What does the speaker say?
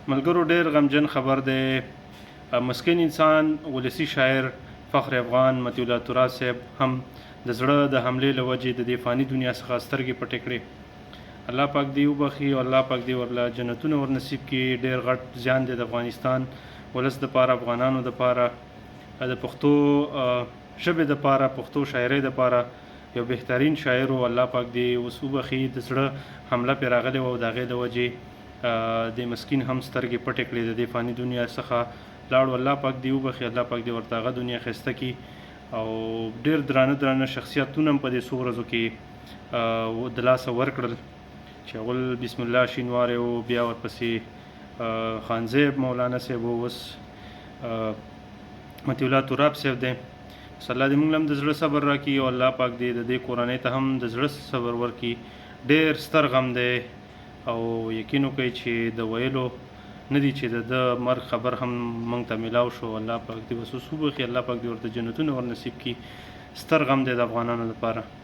ملګرو ډېر غمجن خبر دی. مسکین انسان ولسی شاعر فخر افغان مطیع الله تراب صاحب هم د زړه د حملې له وجې د دې فاني دنیا څخه سترګې پټې کړې. الله پاک دې وبخي او الله پاک دې ورله جنتونه ور نصیب کړي. ډېر غټ زیان دی د افغانستان ولس دپاره، افغانانو دپاره، د پښتو ژبې دپاره، پښتو شاعرۍ دپاره یو بهترین شاعر و. الله پاک دې اوس وبخي. د زړه حمله پرې راغلې وه او د هغې د وجې د مسکین هم سترګې پټې کړې د دې فاني دنیا څخه لاړو. الله پاک دې وبخي، الله پاک دې ورته هغه دنیا ښایسته کړي. او ډېر درانه شخصیتونه هم په دې څو ورځو کې د لاسه ورکړل چې اول بسم الله شینواری و، بیا ورپسې خانزیب مولانا صاحب و، اوس مطیع الله تراب صاحب دی. بس الله دې موږ هم د زړه صبر راکړي او الله پاک دې د دې کورنۍ ته هم د زړه صبر ورکړي. ډېر ستر غم دی او یقین وکړئ چې د ویلو نه دي چې د مرګ خبر هم موږ ته میلاو شو. الله پاک دې بس اوس وبخي، الله پاک دې ورته جنتونه ور نصیب کړي. ستر غم دی د افغانانو لپاره.